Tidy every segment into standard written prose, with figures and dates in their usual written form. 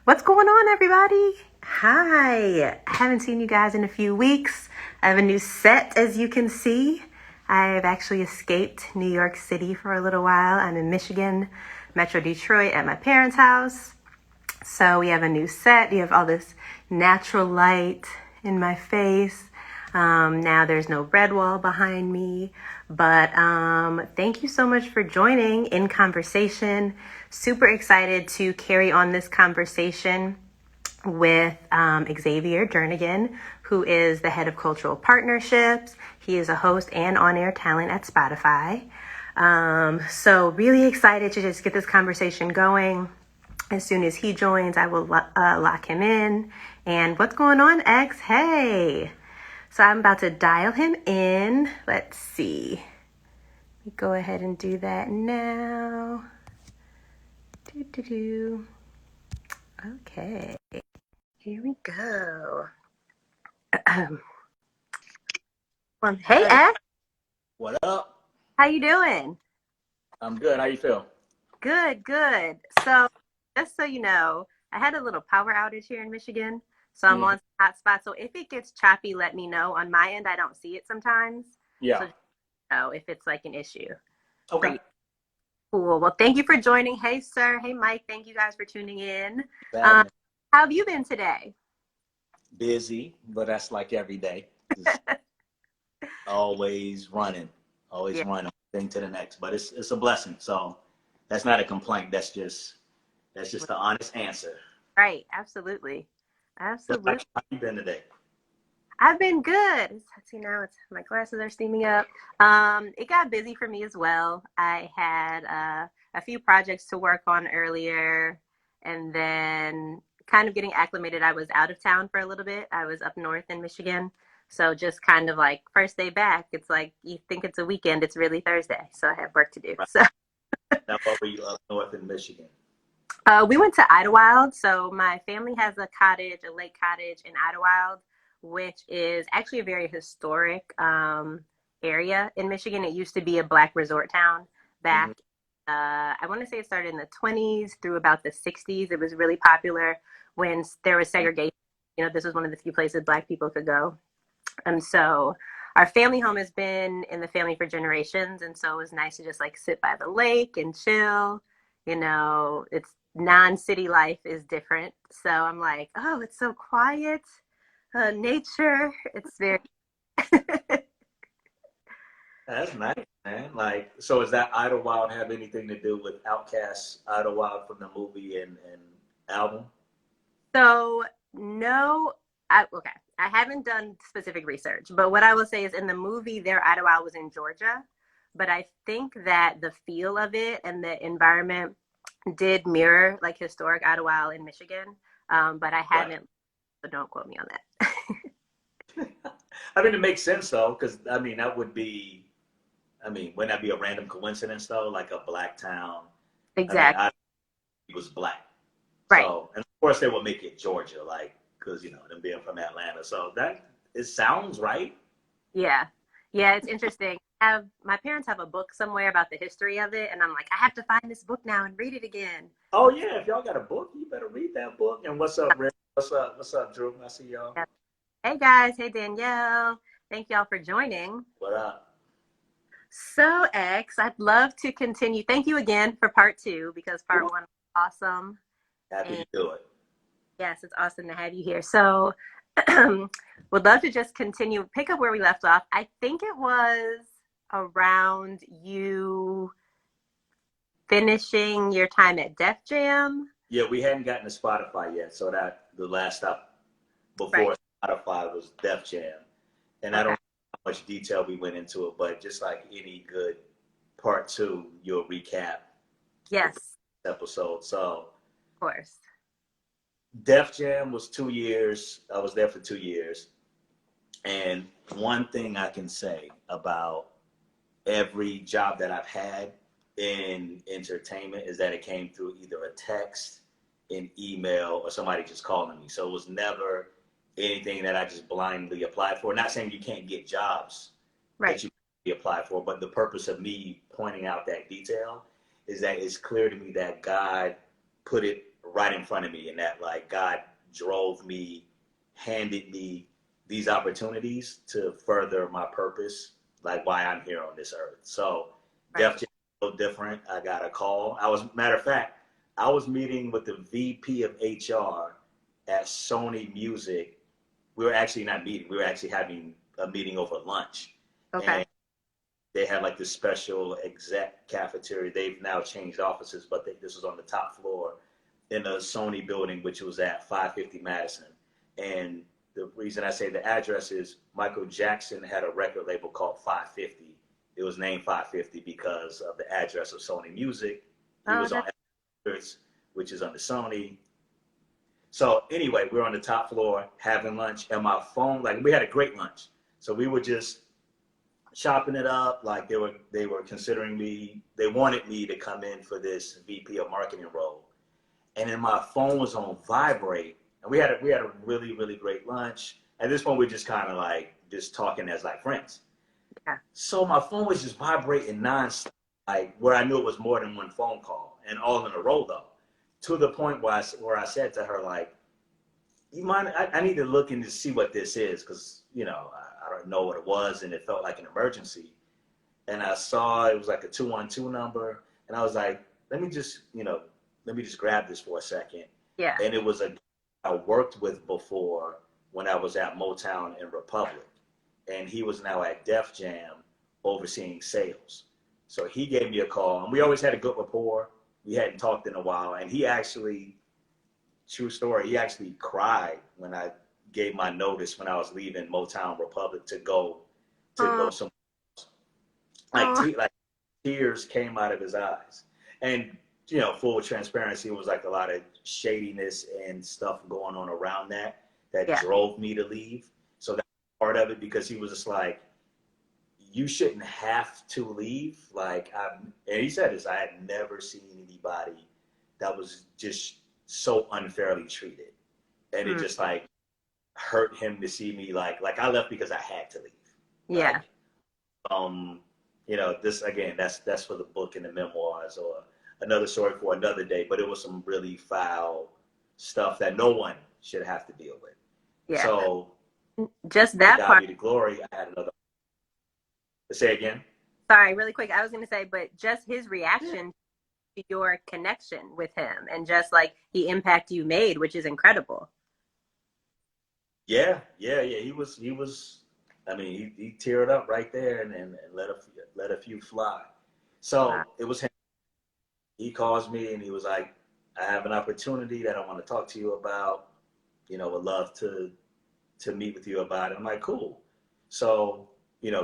What's going on, everybody? Hi. I haven't seen you guys in a few weeks. I have a new set, as you can see. I've actually escaped New York City for a little while. I'm in Michigan, Metro Detroit, at my parents' house. So we have a new set. You have all this natural light in my face. Now there's no red wall behind me. But thank you so much for joining in conversation. Super excited to carry on this conversation with Xavier Jernigan, who is the head of cultural partnerships. He is a host and on-air talent at Spotify. So really excited to just get this conversation going. As soon as he joins, I will lock him in. And what's going on, X? Hey. So I'm about to dial him in. Let's see. Let me go ahead and do that now. Okay. Here we go. Hey, Hey, X. what up? How you doing? I'm good. How you feel? Good, good. So just so you know, I had a little power outage here in Michigan. So I'm Hmm. on hotspot. So if it gets choppy, let me know. On my end, I don't see it sometimes. Yeah. So just know if it's like an issue for Okay. you. Cool. Well, thank you for joining. Hey, sir. Hey, Mike. Thank you guys for tuning in. Bad. How have you been today? Busy, but that's like every day. Just always running, always Yeah, running, thing to the next. But it's a blessing. So that's not a complaint. That's just the honest answer. right. Absolutely. But Absolutely. how you been today? I've been good. Let's see now. It's my glasses are steaming up. It got busy for me as well. I had a few projects to work on earlier, and then kind of getting acclimated. I was out of town for a little bit. I was up north in Michigan, so just kind of like first day back. It's like you think it's a weekend. It's really Thursday, so I have work to do. Right So now, what were you up north in Michigan? we went to Idlewild. So my family has a cottage, a lake cottage in Idlewild, which is actually a very historic area in Michigan. It used to be a black resort town Hmm. back. I want to say it started in the 20s through about the 60s. It was really popular when there was segregation. You know, this was one of the few places black people could go. And so our family home has been in the family for generations. And so it was nice to just like sit by the lake and chill. You know, it's non-city life is different. So I'm like, oh, it's so quiet. Nature. It's very, That's nice, man. Like, so does that Idlewild have anything to do with Outkast's Idlewild from the movie and album? so no, okay. I haven't done specific research, but what I will say is in the movie, their Idlewild was in Georgia. But I think that the feel of it and the environment did mirror like historic Idlewild in Michigan, but I Right. haven't, so don't quote me on that. I mean, it makes sense though, because I mean, that would be, I mean, wouldn't that be a random coincidence though? Like a black town. I mean, Exactly. I was black. Right. So, and of course, they will make it Georgia, like, because, them being from Atlanta. So it sounds right. Yeah. Yeah, it's interesting. My parents have a book somewhere about the history of it, and I'm like, I have to find this book now and read it again. Oh, yeah. If y'all got a book, you better read that book. And what's up, Rick? What's up? What's up, Drew? I see y'all. Yeah. Hey guys, hey Danielle. Thank y'all for joining. What up? So, X, I'd love to continue. Thank you again for part two because part Well, one was awesome. happy And to do it. yes, it's awesome to have you here. So, would love to just continue, pick up where we left off. I think it was around you finishing your time at Def Jam. Yeah, we hadn't gotten to Spotify yet. So that the last stop Right. before Spotify was Def Jam. And I don't Okay. know how much detail we went into it, but just like any good part two, you'll recap the Yes, episode. So of course. Def Jam was 2 years. I was there for 2 years. And one thing I can say about every job that I've had in entertainment is that it came through either a text, an email, or somebody just calling me. So it was never anything that I just blindly applied for. Not saying you can't get jobs Right. that you apply for, but the purpose of me pointing out that detail is that it's clear to me that God put it right in front of me, and that like God drove me, handed me these opportunities to further my purpose, like why I'm here on this earth. So Right. Def Jam was so different. I got a call. Matter of fact, I was meeting with the VP of HR at Sony Music. We were actually not meeting. We were actually having a meeting over lunch. Okay. And they had like this special exec cafeteria. They've now changed offices, but this was on the top floor in a Sony building, which was at 550 Madison. And the reason I say the address is Michael Jackson had a record label called 550. It was named 550 because of the address of Sony Music. He Oh, was on Records, which is under Sony. So anyway, we were on the top floor having lunch, and my phone, like we had a great lunch. So we were just chopping it up. Like they were considering me. They wanted me to come in for this VP of marketing role, and then my phone was on vibrate. And we had a really really great lunch. At this point, we're just kind of like just talking as like friends. yeah. So my phone was just vibrating nonstop, like where I knew it was more than one phone call, and all in a row though. To the point where I said to her like, "You mind? I need to look in to see what this is, because I don't know what it was, and it felt like an emergency." And I saw it was like a 212 number, and I was like, "Let me just grab this for a second." Yeah. And it was a guy I worked with before when I was at Motown and Republic, and he was now at Def Jam overseeing sales. So he gave me a call, and we always had a good rapport. We hadn't talked in a while, and he actually, true story, he actually cried when I gave my notice when I was leaving Motown Republic to go Oh, somewhere else. oh, Like tears came out of his eyes, and full transparency, it was like a lot of shadiness and stuff going on around that yeah. drove me to leave. So that's part of it, because he was just like, you shouldn't have to leave. And he said this, I had never seen anybody that was just so unfairly treated. And it Mm, just like hurt him to see me like I left because I had to leave. yeah. Like, this again, that's for the book and the memoirs, or another story for another day, but it was some really foul stuff that no one should have to deal with. Yeah. So Just to that God part. be the glory, I had another, say again. Sorry, really quick. I was going to say, but just his reaction to your connection with him and just like the impact you made, which is incredible. Yeah. He was. I mean, he teared up right there, and let a few fly. Wow. So it was him. He calls me and he was like, "I have an opportunity that I want to talk to you about. Would love to meet with you about it." I'm like, "Cool." So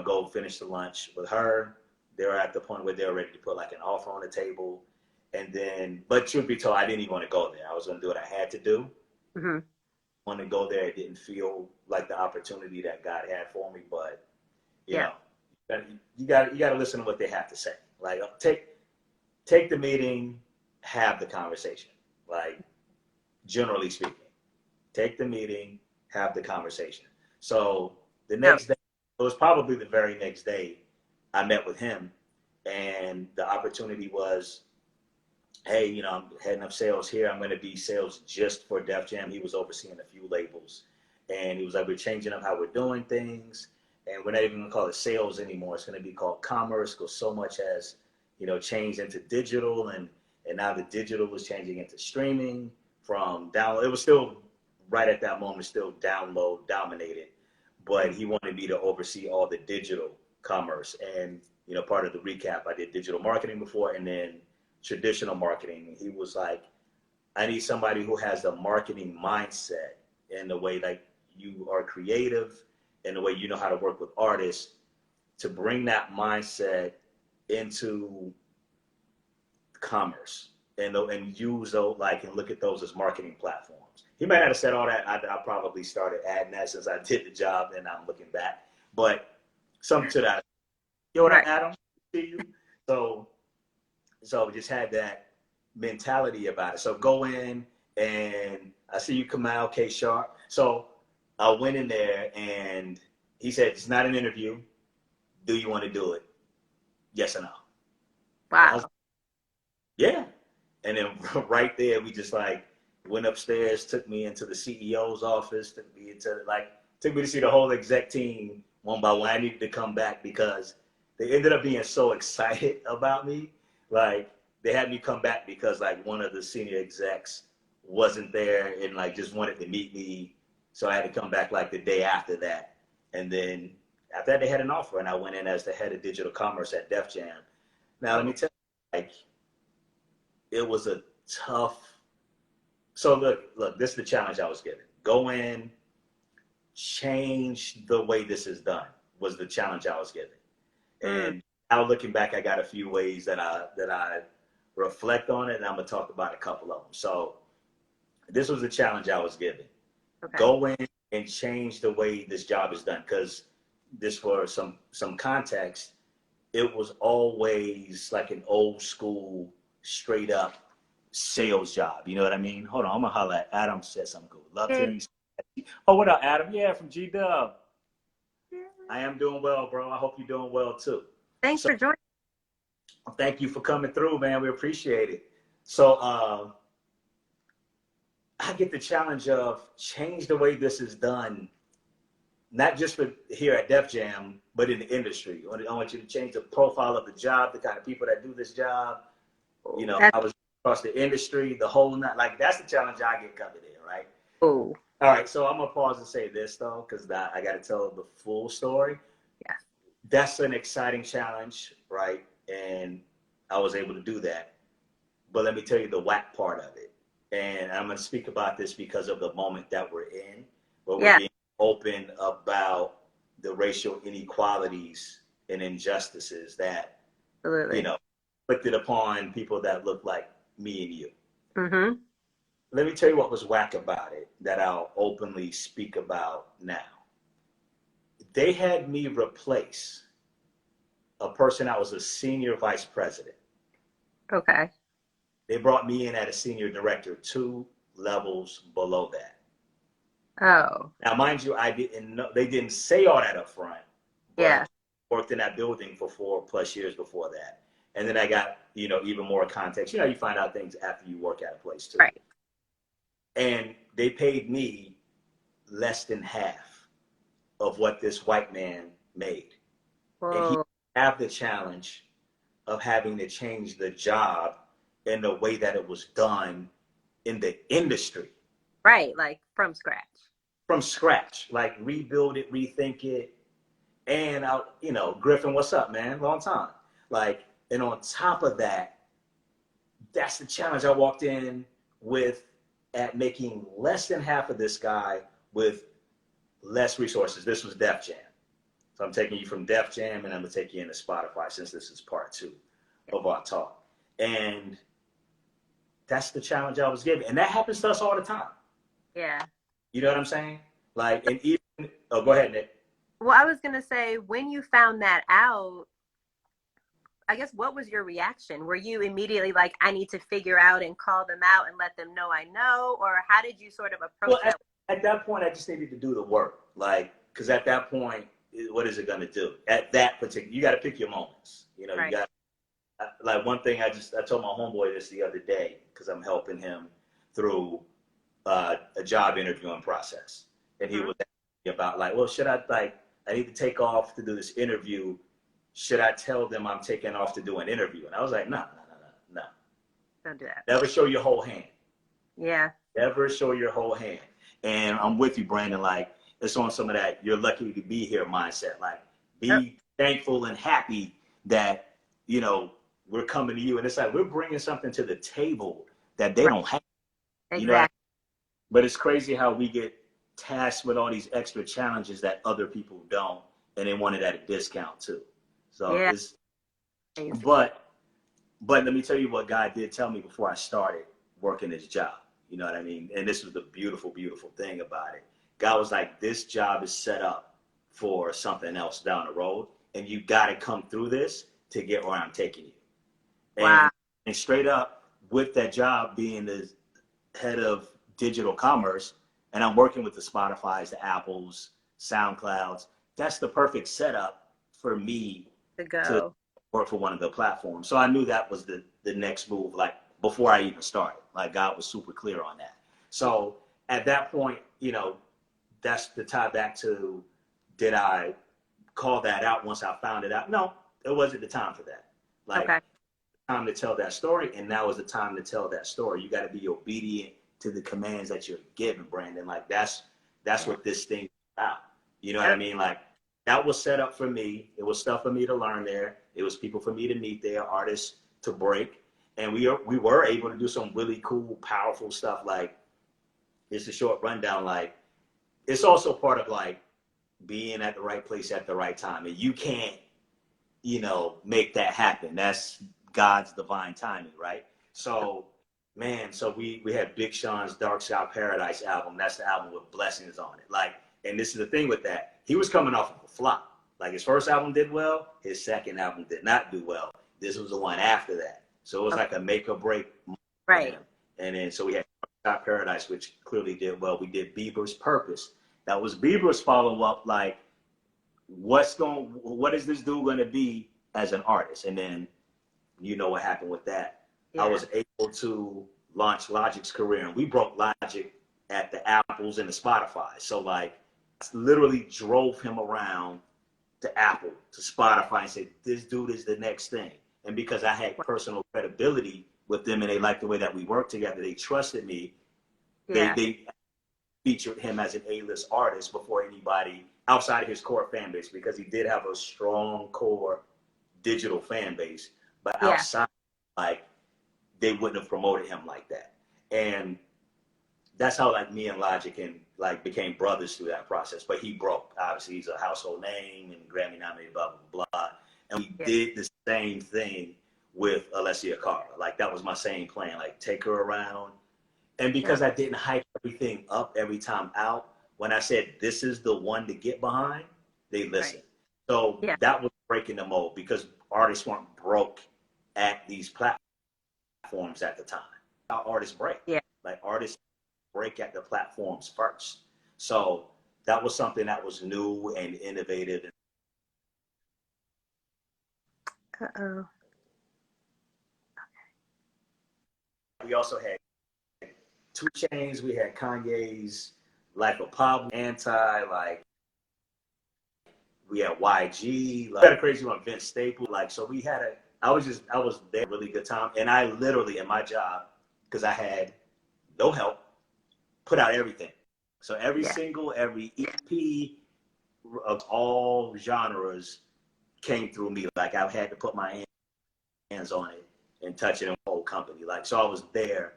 go finish the lunch with her. They were at the point where they were ready to put like an offer on the table, and then, but truth be told, I didn't even want to go there. I was going to do what I had to do. Hmm. Want to go there. It didn't feel like the opportunity that God had for me, but you Yeah. know, you got to listen to what they have to say. Like, take the meeting, have the conversation. Like, generally speaking, take the meeting, have the conversation. So the No. next day, it was probably the very next day, I met with him, and the opportunity was, hey, I'm heading up sales here. I'm going to be sales just for Def Jam. He was overseeing a few labels. And he was like, we're changing up how we're doing things. And we're not even going to call it sales anymore. It's going to be called commerce, because so much has, changed into digital. And now the digital was changing into streaming from download. It was still, right at that moment, still download dominated. But he wanted me to oversee all the digital commerce. And, part of the recap, I did digital marketing before, and then traditional marketing. He was like, I need somebody who has a marketing mindset in the way like you are creative, in the way you know how to work with artists, to bring that mindset into commerce, and use those, like, and look at those as marketing platforms. He might not have said all that. I probably started adding that since I did the job, and I'm looking back. But something to that. Yo, what up, Right. Adam? See you. So just had that mentality about it. So go in, and I see you come out, K Sharp. So I went in there, and he said, it's not an interview. Do you want to do it? Yes or no? And I was Wow. like, yeah. And then right there, we just like went upstairs, took me into the CEO's office, took me to see the whole exec team one by one. I needed to come back because they ended up being so excited about me. Like, they had me come back because like one of the senior execs wasn't there and like just wanted to meet me. So I had to come back like the day after that. And then after that, they had an offer, and I went in as the head of digital commerce at Def Jam. Now, let me tell you, like, it was a tough. So look, this is the challenge I was given. Go in, change the way this is done was the challenge I was given. And now looking back, I got a few ways that I reflect on it, and I'm gonna talk about a couple of them. So this was the challenge I was given. Okay. Go in and change the way this job is done, because this, for some context, it was always like an old school, straight up sales job. You know what I mean? Hold on, I'm gonna holler at Adam. Said something cool. Love to. Oh, what up, Adam? Yeah, from G Dub. I am doing well, bro. I hope you're doing well too. Thanks for joining. Thank you for coming through, man. We appreciate it. So I get the challenge of change the way this is done, not just for here at Def Jam, but in the industry. I want you to change the profile of the job, the kind of people that do this job. You know, I was across the industry, the whole night. Like, that's the challenge I get covered in, right? Oh. All right, so I'm gonna pause and say this though, because I got to tell the full story. Yeah. That's an exciting challenge, right? And I was able to do that. But let me tell you the whack part of it. And I'm gonna speak about this because of the moment that we're in, where we're being open about the racial inequalities and injustices that, you know, inflicted upon people that look like me and you. Mm-hmm. Let me tell you what was whack about it that I'll openly speak about now. They had me replace a person that was a senior vice president. Okay. They brought me in at a senior director, 2 levels below that. Oh. Now, mind you, I didn't know, they didn't say all that up front. But I worked in that building for 4+ years before that. And then I got, you know, even more context. You know, you find out things after you work at a place too. Right. And they paid me less than half of what this white man made. Whoa. And he have the challenge of having to change the job in the way that it was done in the industry. Right, like from scratch. From scratch, like rebuild it, rethink it. And you know, Griffin, what's up, man? Long time. Like, and on top of that, that's the challenge I walked in with, at making less than half of this guy with less resources. This was Def Jam. So I'm taking you from Def Jam, and I'm gonna take you into Spotify, since this is part 2 of our talk. And that's the challenge I was given. And that happens to us all the time. Yeah. You know what I'm saying? Like, and even, oh, go ahead, Nick. Well, I was gonna say, when you found that out, I guess, what was your reaction? Were you immediately like, I need to figure out and call them out and let them know I know? Or how did you sort of approach that? At that point, I just needed to do the work. Like, because at that point, what is it going to do? At that particular, you got to pick your moments. You know, right. You got, like, one thing I told my homeboy this the other day, because I'm helping him through a job interviewing process. And he was asking me about, like, well, should I need to take off to do this interview. Should I tell them I'm taking off to do an interview? And I was like, no. Don't do that. Never show your whole hand. Yeah. Never show your whole hand. And I'm with you, Brandon. Like, it's on some of that you're lucky to be here mindset. Like, be thankful and happy that, you know, we're coming to you. And it's like, we're bringing something to the table that they don't have. Exactly. You know? But it's crazy how we get tasked with all these extra challenges that other people don't, and they want it at a discount too. So it's, but let me tell you what God did tell me before I started working this job. You know what I mean? And this was the beautiful, beautiful thing about it. God was like, this job is set up for something else down the road, and you got to come through this to get where I'm taking you. Wow. And straight up, with that job being the head of digital commerce, and I'm working with the Spotifys, the Apples, SoundClouds, that's the perfect setup for me to work for one of the platforms. So I knew that was the next move, like, before I even started. Like, God was super clear on that. So at that point, you know, that's the tie back to, did I call that out once I found it out? No, it wasn't the time for that. Like, Okay. time to tell that story, and now is the time to tell that story. You got to be obedient to the commands that you're given, Brandon. Like, that's what this thing is about. You know what I mean? Like, that was set up for me. It was stuff for me to learn there. It was people for me to meet there, artists to break, and we were able to do some really cool, powerful stuff. Like, it's a short rundown. Like, it's also part of like being at the right place at the right time, and you can't, you know, make that happen. That's God's divine timing, right? So, man, so we had Big Sean's Dark Sky Paradise album. That's the album with blessings on it. Like, and this is the thing with that. He was coming off of a flop. Like, his first album did well. His second album did not do well. This was the one after that. So it was like a make or break moment for him. And then so we had Dark Sky Paradise, which clearly did well. We did Bieber's Purpose. That was Bieber's follow-up, like, what is this dude going to be as an artist? And then you know what happened with that. I was able to launch Logic's career, and we broke Logic at the Apples and the Spotify. So like, literally drove him around to Apple, to Spotify, and said, this dude is the next thing. And because I had personal credibility with them and they liked the way that we worked together, they trusted me. They featured him as an A-list artist before anybody outside of his core fan base, because he did have a strong core digital fan base. But outside, like, they wouldn't have promoted him like that. And that's how, like, me and Logic and like became brothers through that process. But he broke. Obviously, he's a household name and Grammy nominated, blah blah blah. And we did the same thing with Alessia Cara. Like, that was my same plan. Like, take her around. And because I didn't hype everything up every time out, when I said this is the one to get behind, they listened. So that was breaking the mold, because artists weren't broke at these platforms at the time. How artists break. Like, artists break at the platforms first. So that was something that was new and innovative. Uh-oh. We also had 2 Chainz, we had Kanye's Life of Pablo, Anti, like, we had YG, like, we had a crazy one, Vince Staples. Like, so we had I was there, really good time. And I literally, in my job, because I had no help, put out everything. So every single, every EP of all genres came through me. Like, I had to put my hands on it and touch it in the whole company. Like, so I was there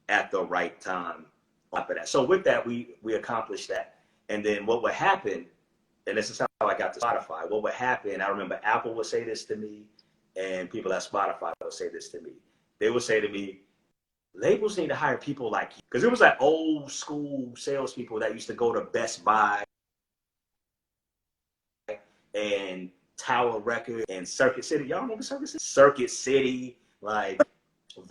at the right time after that. So with that, we accomplished that. And then what would happen, and this is how I got to Spotify, what would happen, I remember Apple would say this to me, and people at Spotify would say this to me. They would say to me, labels need to hire people like you. Because it was like old school salespeople that used to go to Best Buy and Tower Records and Circuit City. Y'all remember Circuit City? Circuit City, like,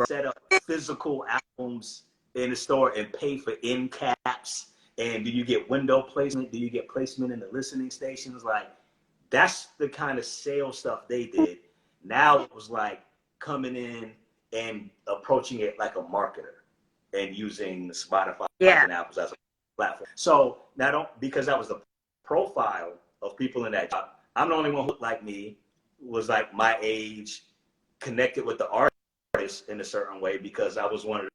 set up physical albums in the store and pay for end caps. And do you get window placement? Do you get placement in the listening stations? Like, that's the kind of sales stuff they did. Now it was like coming in and approaching it like a marketer and using Spotify and Apple as a platform. So now, because that was the profile of people in that job, I'm the only one who looked like me, was like my age, connected with the artist in a certain way, because I was one of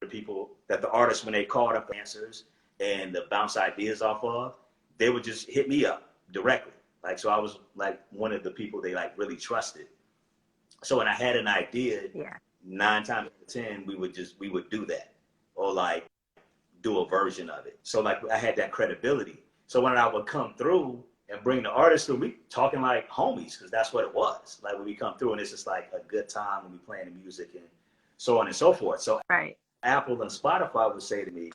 the people that the artists, when they called up answers and to bounce ideas off of, they would just hit me up directly. Like, so I was like one of the people they like really trusted. So when I had an idea, 9 times out of 10, we would do that, or like do a version of it. So like, I had that credibility. So when I would come through and bring the artists through, we talking like homies, because that's what it was. Like, when we come through and it's just like a good time when we playing the music and so on and so forth. So Apple and Spotify would say to me,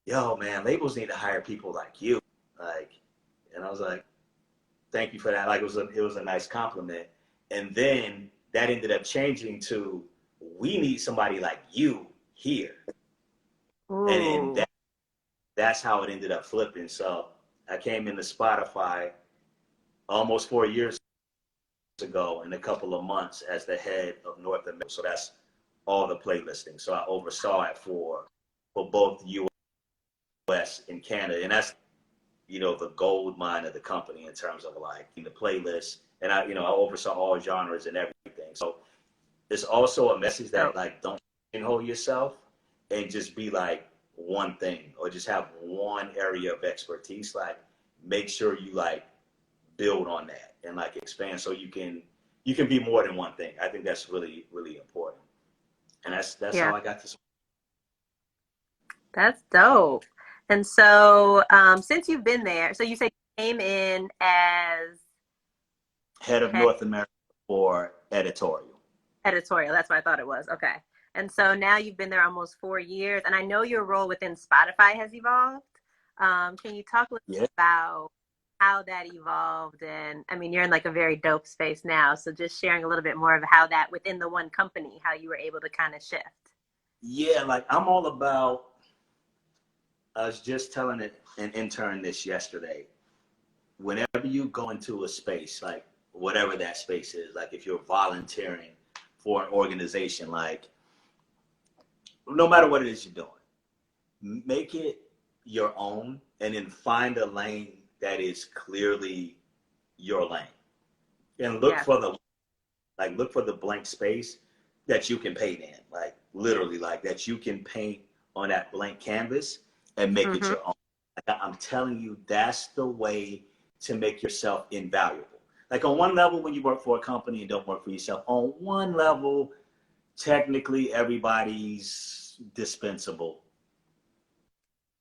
yo, man, labels need to hire people like you. Like, and I was like, thank you for that. Like, it was a nice compliment. And then that ended up changing to, we need somebody like you here. Ooh. And then that's how it ended up flipping. So I came into Spotify almost 4 years ago in a couple of months as the head of North America. So that's all the playlisting. So I oversaw it for for both the US and Canada. And that's, the gold mine of the company in terms of like the playlist. And I oversaw all genres and everything. So it's also a message that like, don't hold yourself and just be like one thing or just have one area of expertise. Like make sure you like build on that and like expand so you can be more than one thing. I think that's really, really important. And that's how I got this. That's dope. And so, since you've been there, so you say you came in as head of North America for editorial. Editorial, that's what I thought it was. Okay. And so now you've been there almost 4 years, and I know your role within Spotify has evolved. Can you talk a little bit about how that evolved? And I mean, you're in like a very dope space now. So just sharing a little bit more of how that within the one company, how you were able to kind of shift. Yeah, like I'm all about, I was just telling an intern this yesterday. Whenever you go into a space, like whatever that space is, like if you're volunteering for an organization, like no matter what it is you're doing, make it your own and then find a lane that is clearly your lane. And look for the blank space that you can paint in, like literally like that you can paint on that blank canvas and make it your own. Like, I'm telling you, that's the way to make yourself invaluable. Like on one level, when you work for a company and don't work for yourself, on one level, technically everybody's dispensable.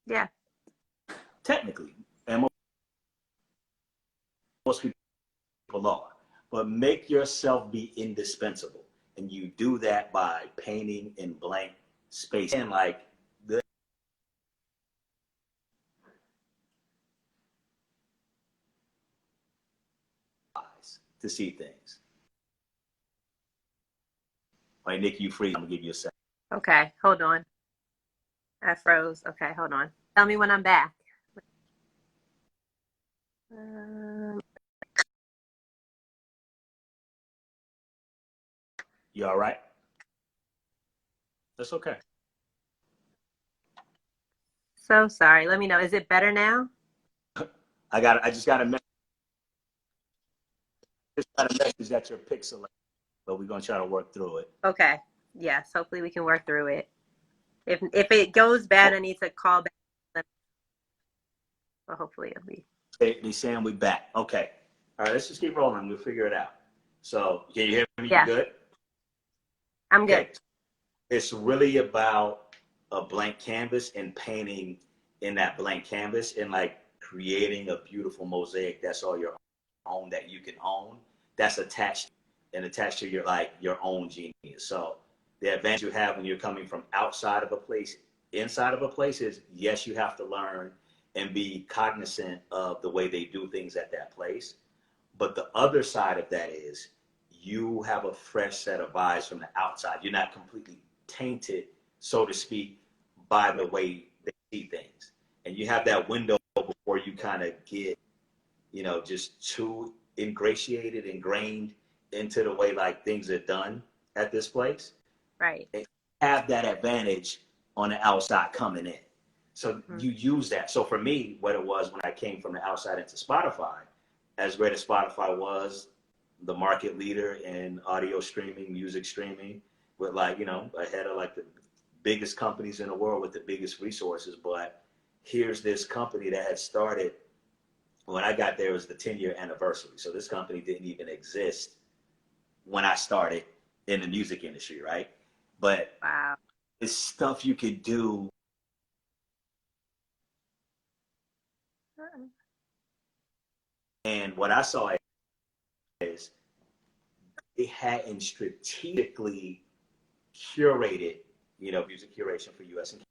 Yeah. Technically. And most people are. But make yourself be indispensable. And you do that by painting in blank space. And like the eyes to see things. All right, Nikki, you free. I'm gonna give you a second. Okay, hold on. I froze. Okay, hold on. Tell me when I'm back. You all right? That's okay. So sorry. Let me know. Is it better now? I just got a message. That you're pixelated, but we're gonna try to work through it. Okay. Yes. Hopefully we can work through it. If it goes bad, I need to call back. But hopefully it'll be. They saying we back. Okay. All right. Let's just keep rolling. We'll figure it out. So can you hear me? Yeah. Good. I'm good. It's really about a blank canvas and painting in that blank canvas and like creating a beautiful mosaic that's all your own that you can own. That's attached to your own genius. So the advantage you have when you're coming from outside of a place, inside of a place is yes, you have to learn and be cognizant of the way they do things at that place. But the other side of that is you have a fresh set of eyes from the outside. You're not completely tainted, so to speak, by the way they see things. And you have that window before you kind of get, just too ingrained into the way like things are done at this place. Right. And have that advantage on the outside coming in. So you use that. So for me, what it was when I came from the outside into Spotify, as great as Spotify was, the market leader in audio streaming, music streaming, with ahead of like the biggest companies in the world with the biggest resources. But here's this company that had started when I got there, it was the 10-year anniversary. So this company didn't even exist when I started in the music industry, right? But wow, it's stuff you could do. And what I saw is they hadn't strategically curated, music curation for US and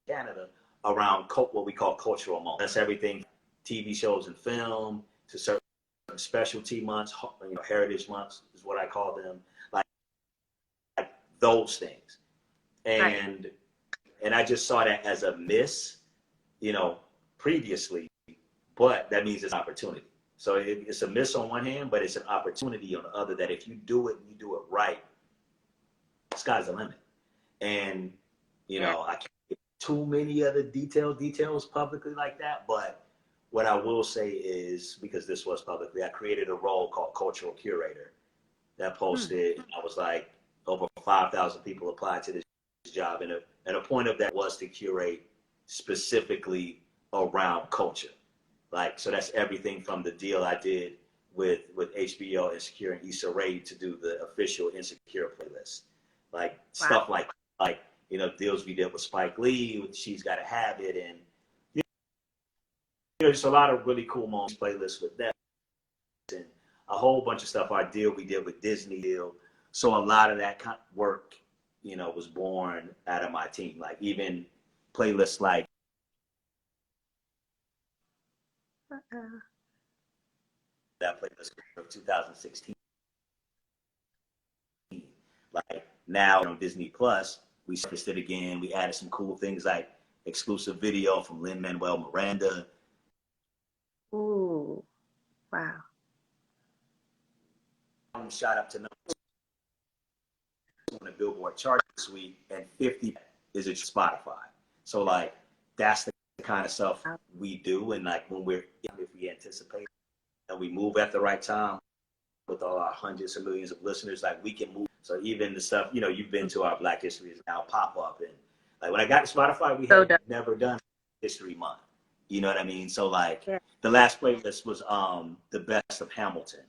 Canada around what we call cultural moments. That's everything, TV shows and film, to certain specialty months, heritage months is what I call them, like those things. And I just saw that as a miss, previously, but that means it's an opportunity. So it's a miss on one hand, but it's an opportunity on the other that if you do it and you do it right, sky's the limit. And, I can't get too many other details publicly like that. But what I will say is, because this was publicly, I created a role called cultural curator that posted. I was like, over 5,000 people applied to this job, and a point of that was to curate specifically around culture. Like, so that's everything from the deal I did with HBO Insecure and Issa Rae to do the official Insecure playlist, like stuff like deals we did with Spike Lee, with She's Gotta Have It, and just a lot of really cool moments playlists with them, and a whole bunch of stuff. Our deal we did with Disney deal, so a lot of that kind of work, was born out of my team. Like even playlists like that playlist of 2016. Like now on Disney Plus, we surfaced it again. We added some cool things like exclusive video from Lin-Manuel Miranda. Ooh, wow. Shot up to number 2 on the Billboard chart this week, and 50 is at Spotify. So like that's the kind of stuff we do, and like if we anticipate and we move at the right time with all our hundreds of millions of listeners, like we can move. So even the stuff, you've been to our Black History is Now pop up, and like when I got to Spotify, we had never done History Month. You know what I mean? So like the last playlist was the best of Hamilton.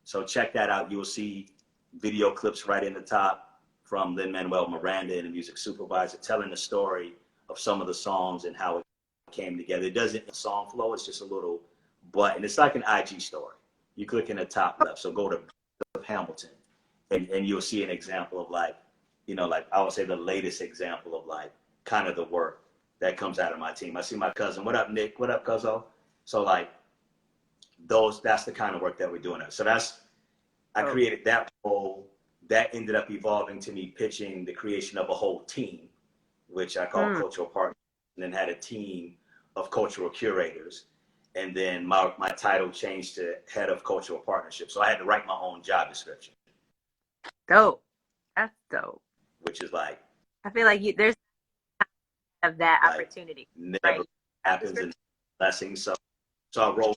So check that out. You'll see video clips right in the top from Lin-Manuel Miranda and the music supervisor telling the story of some of the songs and how it came together. It doesn't song flow. It's just a little button. It's like an IG story. You click in the top left. So go to Hamilton, and you'll see an example of like I would say the latest example of like kind of the work that comes out of my team. I see my cousin. What up, Nick? What up, Cuzzo? So like that's the kind of work that we're doing. So I created that role. That ended up evolving to me pitching the creation of a whole team, which I call cultural partners, and then had a team of cultural curators. And then my title changed to head of cultural partnerships. So I had to write my own job description. Dope. That's dope. Which is like, I feel like there's of that like, opportunity. Never happens in blessings. So I wrote.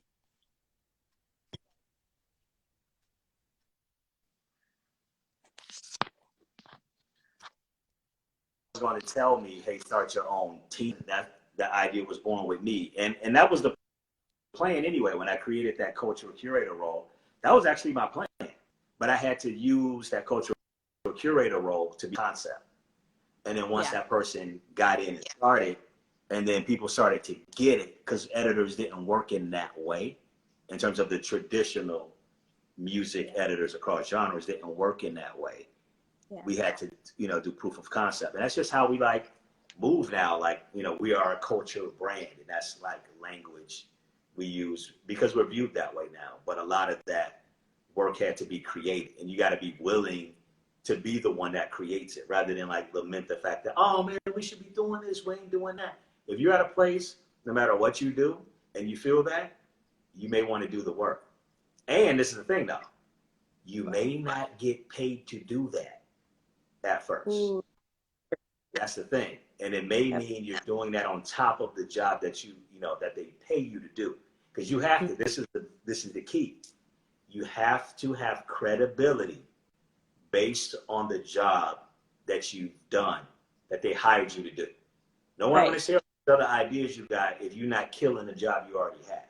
Going to tell me, hey, start your own team. That the idea was born with me, and that was the plan anyway. When I created that cultural curator role, that was actually my plan. But I had to use that cultural curator role to be concept, and then once that person got in and started, and then people started to get it, because editors didn't work in that way. In terms of the traditional music editors across genres didn't work in that way. We had to, do proof of concept. And that's just how we like move now. Like, we are a culture brand, and that's like language we use because we're viewed that way now. But a lot of that work had to be created, and you got to be willing to be the one that creates it rather than like lament the fact that, oh man, we should be doing this, we ain't doing that. If you're at a place, no matter what you do, and you feel that, you may want to do the work. And this is the thing though, you may not get paid to do that at first. Ooh. That's the thing. And it may mean you're doing that on top of the job that that they pay you to do. Because you have to, this is the key. You have to have credibility based on the job that you've done, that they hired you to do. No one wants to share other ideas you got if you're not killing the job you already had.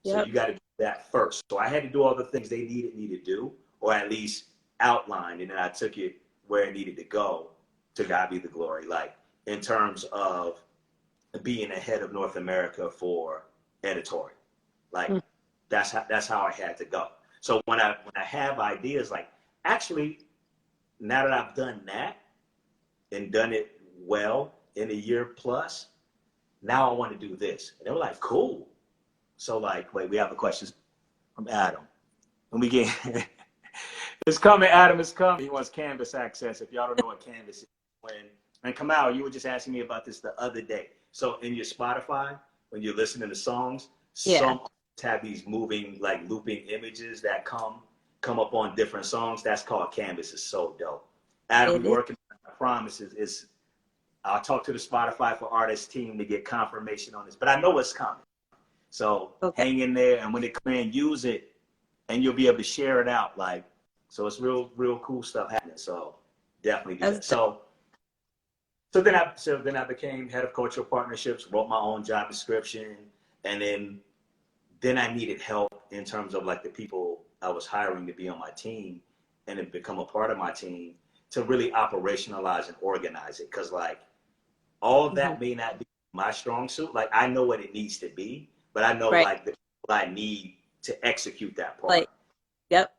So you got to do that first. So I had to do all the things they needed me to do, or at least outline, and then I took it where it needed to go. To God be the glory. Like in terms of being the head of North America for editorial, like that's how I had to go. So when I have ideas, like actually now that I've done that and done it well in a year plus, now I want to do this. And they were like, cool. So like, wait, we have a question from Adam. When we get it's coming, Adam is coming. He wants Canvas access. If y'all don't know what Canvas is, and Kamal, you were just asking me about this the other day. So in your Spotify, when you're listening to songs, some have these moving, like looping images that come up on different songs. That's called Canvas. It's so dope. Adam, we're working on promises. I'll talk to the Spotify for Artists team to get confirmation on this, but I know it's coming. So hang in there, and when they come in, use it, and you'll be able to share it out. Like, so it's real cool stuff happening. So definitely do that. So then I became head of cultural partnerships, wrote my own job description, and then I needed help in terms of like the people I was hiring to be on my team and to become a part of my team to really operationalize and organize it. Cause like all of that may not be my strong suit. Like I know what it needs to be, but I know like the people I need to execute that part. Like, yep.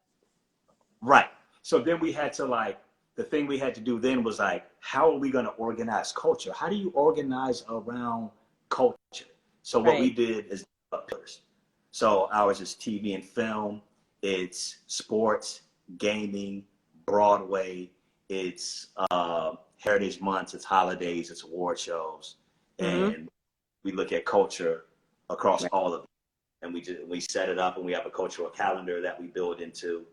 Right. So then we had to like, the thing we had to do then was like, how are we going to organize culture? How do you organize around culture? So what we did is pillars. So ours is TV and film, it's sports, gaming, Broadway, it's Heritage Months, it's holidays, it's award shows. And we look at culture across all of it. And we set it up, and we have a cultural calendar that we build into.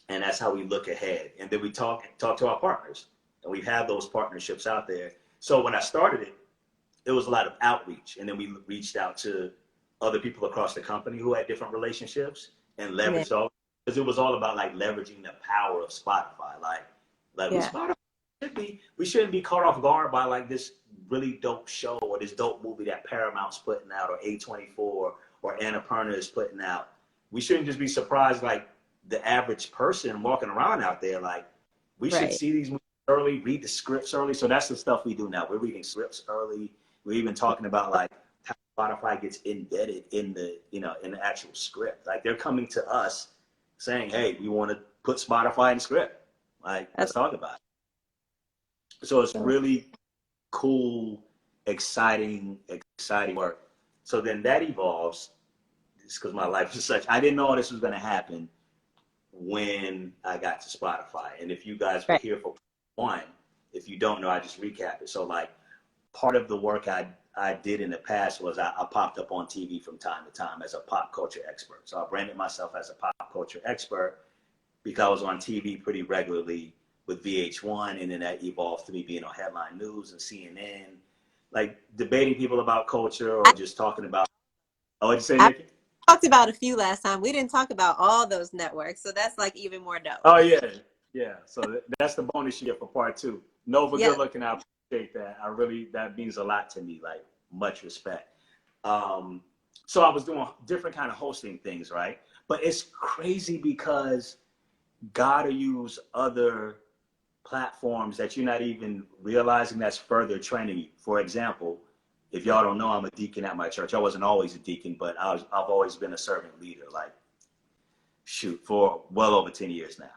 And that's how we look ahead. And then we talk to our partners, and we have those partnerships out there. So when I started it, it was a lot of outreach. And then we reached out to other people across the company who had different relationships and leveraged all, because it was all about like leveraging the power of Spotify. Like Spotify we shouldn't be caught off guard by like this really dope show or this dope movie that Paramount's putting out, or A24 or Annapurna is putting out. We shouldn't just be surprised like the average person walking around out there. Like we should see these movies early, read the scripts early. So that's the stuff we do now. We're reading scripts early. We're even talking about like how Spotify gets embedded in the, in the actual script. Like they're coming to us saying, hey, we want to put Spotify in the script. Like, let's talk about it. So it's really cool, exciting work. So then that evolves, just because my life is such, I didn't know this was going to happen when I got to Spotify. And if you guys were here for one, if you don't know, I just recap it. So like part of the work I did in the past was I popped up on TV from time to time as a pop culture expert. So I branded myself as a pop culture expert because I was on TV pretty regularly with VH1, and then that evolved to me being on Headline News and CNN, like debating people about culture or just talking about, what'd you say, Nikki? Talked about a few last time. We didn't talk about all those networks, so that's like even more dope. Oh yeah. So that's the bonus you get for part 2. Nova, good looking. I appreciate that. That means a lot to me. Like much respect. So I was doing different kind of hosting things, right? But it's crazy because God will use other platforms that you're not even realizing that's further training you. For example, if y'all don't know, I'm a deacon at my church. I wasn't always a deacon, but I've always been a servant leader, like for well over 10 years now.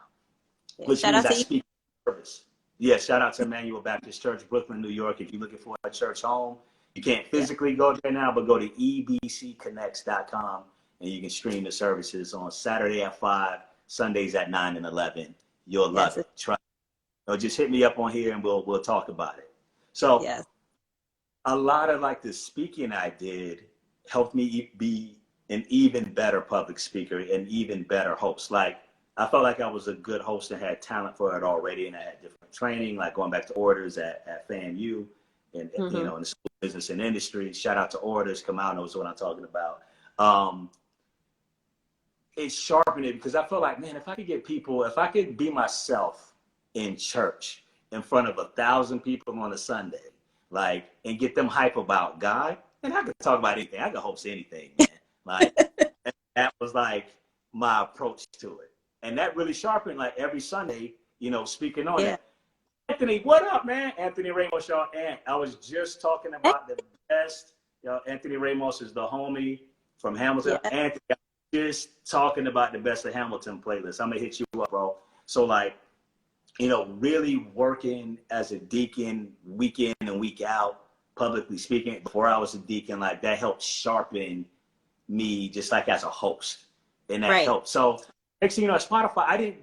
Which means I speak service. Yeah, shout out to Emmanuel Baptist Church, Brooklyn, New York. If you're looking for a church home, you can't physically go there now, but go to ebcconnects.com and you can stream the services on Saturday at 5, Sundays at 9 and 11. You'll love it. Try. Just hit me up on here and we'll talk about it. So a lot of like the speaking I did helped me be an even better public speaker, an even better host. Like I felt like I was a good host and had talent for it already, and I had different training, like going back to Orders at FAMU and in the school business and industry. Shout out to Orders, come out, knows what I'm talking about. It sharpened it because I felt like, man, if I could be myself in church in front of 1,000 people on a Sunday, like, and get them hype about God, and I could talk about anything. I could host anything, man. Like, that was like my approach to it. And that really sharpened, like every Sunday, speaking on it. Anthony, what up, man? Anthony Ramos, y'all. And I was just talking about the best. Anthony Ramos is the homie from Hamilton. Anthony, I was just talking about the best of Hamilton playlist. I'm going to hit you up, bro. So, like, really working as a deacon week in and week out, publicly speaking, before I was a deacon, like that helped sharpen me just like as a host. And that helped. So next thing you know, Spotify, I didn't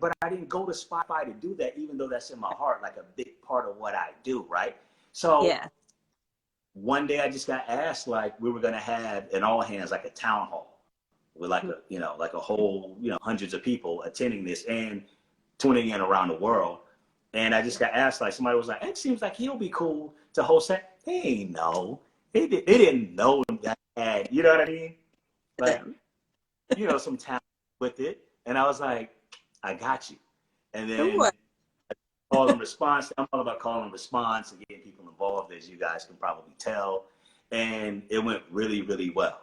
go to Spotify to do that, even though that's in my heart, like a big part of what I do, right? So one day I just got asked, like, we were going to have an all hands, like a town hall with like a whole, hundreds of people attending this and tuning in around the world. And I just got asked, like, somebody was like, it seems like he'll be cool to host that. They ain't know. They didn't know that I had, you know what I mean? Like, Them. some talent with it. And I was like, I got you. And Sure. then call and response. I'm all about call and response and getting people involved, as you guys can probably tell. And it went really, really well.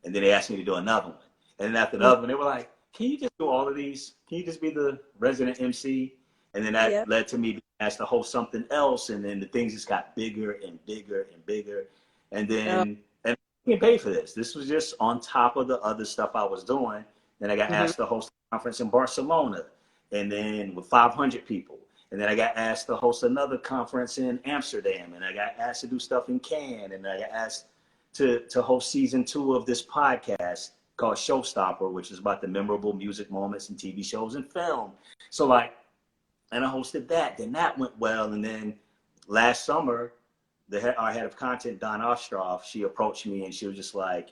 And then they asked me to do another one. And then after the other one, they were like, can you just do all of these? Can you just be the resident MC? And then that Yep. led to me being asked to host something else. And then the things just got bigger and bigger and bigger. And then, and I didn't pay for this. This was just on top of the other stuff I was doing. Then I got asked to host a conference in Barcelona, and then with 500 people. And then I got asked to host another conference in Amsterdam, and I got asked to do stuff in Cannes, and I got asked to host season 2 of this podcast called Showstopper, which is about the memorable music moments in TV shows and film. So like, and I hosted that. Then that went well. And then last summer, our head of content, Don Ostroff, she approached me and she was just like,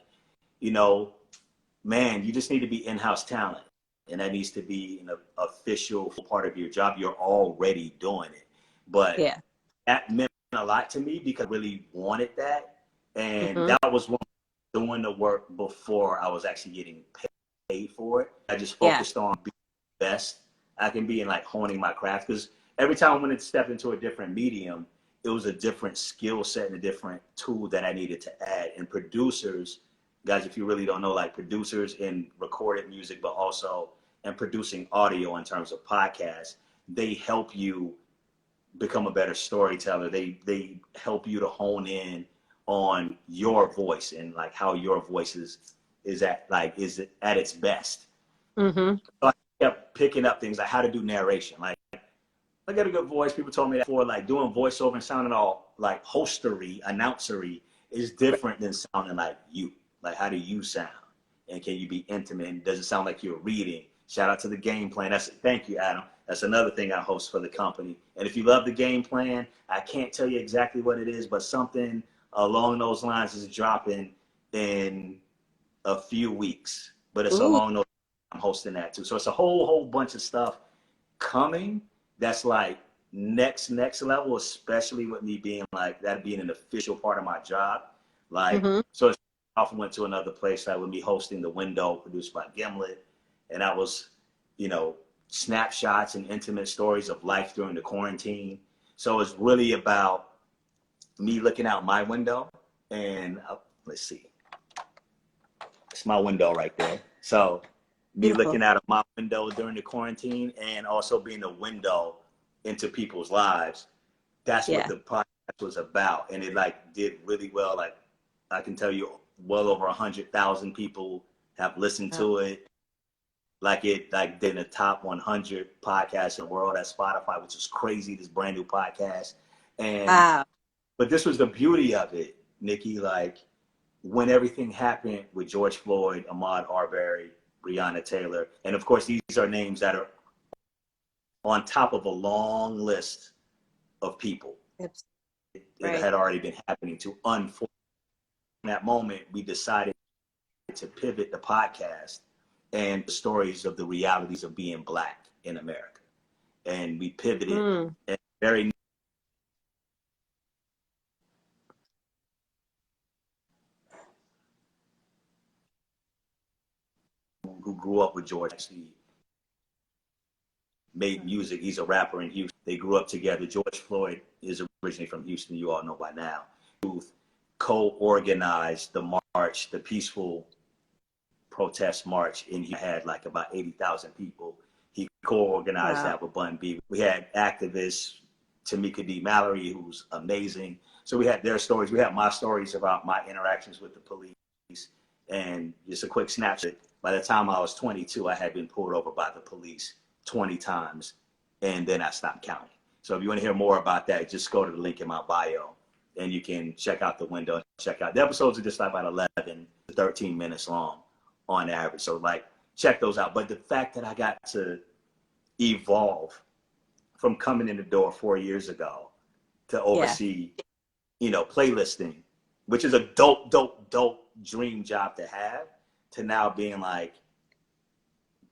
man, you just need to be in-house talent. And that needs to be an official part of your job. You're already doing it. But that meant a lot to me because I really wanted that. And that was one doing the work before I was actually getting paid for it. I just focused on being the best I can be and like honing my craft. Because every time I wanted to step into a different medium, it was a different skill set and a different tool that I needed to add. And producers, guys, if you really don't know, like producers in recorded music, but also in producing audio in terms of podcasts, they help you become a better storyteller. They help you to hone in on your voice and like how your voice is at its best. So I kept picking up things like how to do narration. Like I got a good voice. People told me that for like doing voiceover and sounding all like hostery, announcery is different than sounding like you. Like how do you sound? And can you be intimate? And does it sound like you're reading? Shout out to the game plan. Thank you, Adam. That's another thing I host for the company. And if you love the game plan, I can't tell you exactly what it is, but something along those lines is dropping in a few weeks. But it's along those. I'm hosting that too. So it's a whole bunch of stuff coming. That's like next level, especially with me being like that being an official part of my job. Like so it's often went to another place like with me hosting The Window, produced by Gimlet, and that was, snapshots and intimate stories of life during the quarantine. So it's really about me looking out my window and let's see, it's my window right there. So me looking out of my window during the quarantine and also being a window into people's lives. That's what the podcast was about. And it like did really well. Like I can tell you well over 100,000 people have listened to it. Like it like did in the top 100 podcasts in the world at Spotify, which is crazy, this brand new podcast. And but this was the beauty of it, Nikki, like when everything happened with George Floyd, Ahmaud Arbery, Breonna Taylor, and of course these are names that are on top of a long list of people. It had already been happening to. Unfortunately, in that moment, we decided to pivot the podcast and the stories of the realities of being Black in America. And we pivoted and very who grew up with George actually made music. He's a rapper in Houston. They grew up together. George Floyd is originally from Houston. You all know by now. Co-organized the march, the peaceful protest march, and he had like about 80,000 people. He co-organized that with Bun B. We had activists, Tamika D. Mallory, who's amazing. So we had their stories. We had my stories about my interactions with the police. And just a quick snapshot. By the time I was 22, I had been pulled over by the police 20 times, and then I stopped counting. So if you want to hear more about that, just go to the link in my bio, and you can check out The Window. Check out the episodes are just like about 11 to 13 minutes long on average. So like check those out. But the fact that I got to evolve from coming in the door 4 years ago to oversee, playlisting, which is a dope dream job to have, to now being like,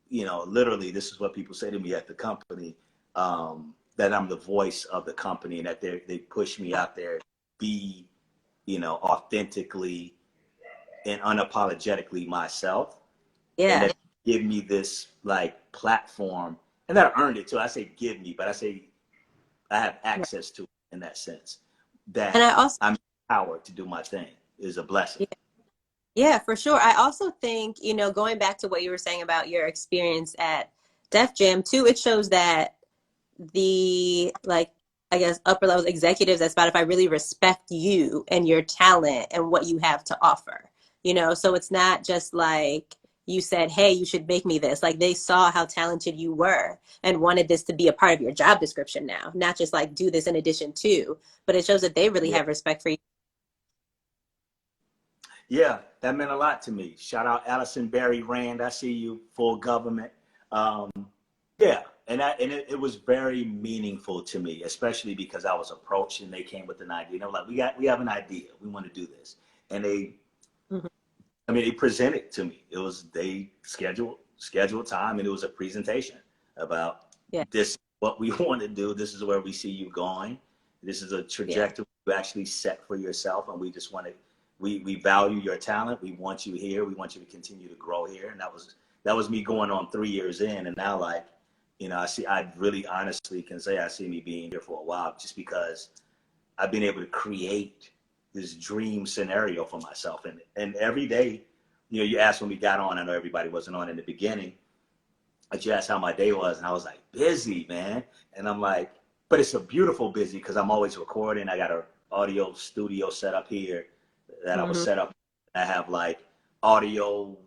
literally, this is what people say to me at the company. that I'm the voice of the company, and that they push me out there to be, authentically and unapologetically myself, and Yeah. that give me this like platform, and that I earned it too. I say give me, but I say I have Right. access to it in that sense. And That I also, I'm empowered to do my thing is a blessing. yeah, yeah, for sure. I also think, going back to what you were saying about your experience at Def Jam too, it shows that the, like, I guess upper level executives at Spotify really respect you and your talent and what you have to offer. So it's not just like you said, hey, you should make me this. Like, they saw how talented you were and wanted this to be a part of your job description now, not just like do this in addition to, but it shows that they really Yeah. have respect for you. Yeah, that meant a lot to me. Shout out Allison Berry Rand. I see you, full government. Um, yeah, and it was very meaningful to me, especially because I was approached and they came with an idea. They were like, we have an idea. We want to do this. And Mhm. they presented to me. It was they scheduled time, and it was a presentation about Yeah. this, what we want to do. This is where we see you going. This is a Yeah. trajectory you actually set for yourself, and we just want to. We value your talent. We want you here. We want you to continue to grow here. And that was me going on 3 years in, and now like, I really honestly can say I see me being here for a while, just because I've been able to create this dream scenario for myself. And every day, you asked when we got on. I know everybody wasn't on in the beginning, but you asked how my day was, and I was like, busy, man. And I'm like, but it's a beautiful busy because I'm always recording. I got an audio studio set up here that I was Hmm. set up. I have like audio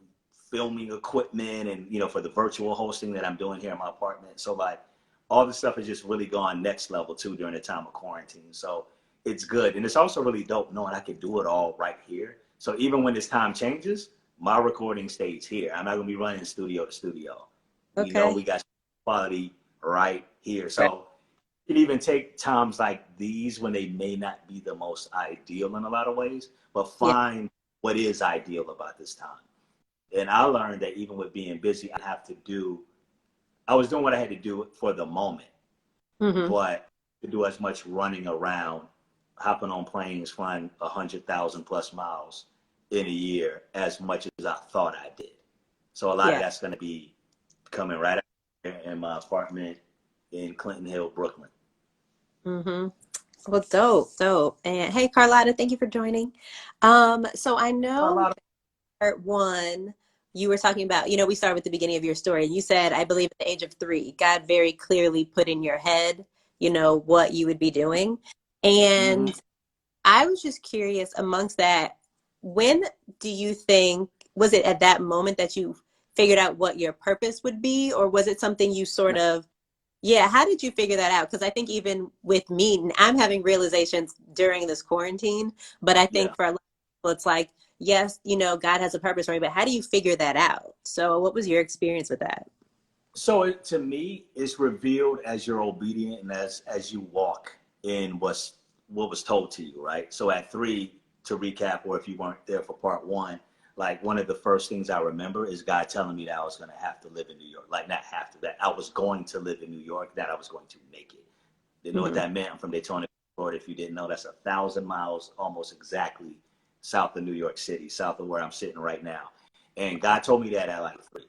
filming equipment, and for the virtual hosting that I'm doing here in my apartment. So like all this stuff has just really gone next level too during the time of quarantine. So it's good. And it's also really dope knowing I can do it all right here. So even when this time changes, my recording stays here. I'm not gonna be running studio to studio. We know Okay. we got quality right here. Right. So it can even take times like these when they may not be the most ideal in a lot of ways, but Yeah. find what is ideal about this time. And I learned that even with being busy, I was doing what I had to do for the moment, Hmm. but to do as much running around, hopping on planes, flying 100,000 plus miles in a year as much as I thought I did. So a lot of Yeah. that's going to be coming right out here in my apartment in Clinton Hill, Brooklyn. Hmm. Well, dope, dope. And hey, Carlotta, thank you for joining. So I A know lot of part one, you were talking about, we started with the beginning of your story. You said, I believe at the age of 3, God very clearly put in your head, what you would be doing. mm-hmm. And I was just curious amongst that, when do you think, was it at that moment that you figured out what your purpose would be? Or was it something you sort of, yeah, how did you figure that out? Because I think even with me, I'm having realizations during this quarantine, but I Yeah. think for a lot of people, it's like, yes, God has a purpose for me, but how do you figure that out? So what was your experience with that? So to me, it's revealed as you're obedient and as you walk in what was told to you, right? So at 3, to recap, or if you weren't there for part 1, like one of the first things I remember is God telling me that I was going to have to live in New York. Like not have to, that I was going to live in New York, that I was going to make it. Didn't know what Hmm. that meant. I'm from Daytona, Florida. If you didn't know, that's 1,000 miles, almost exactly south of New York City, south of where I'm sitting right now. And God told me that at like 3,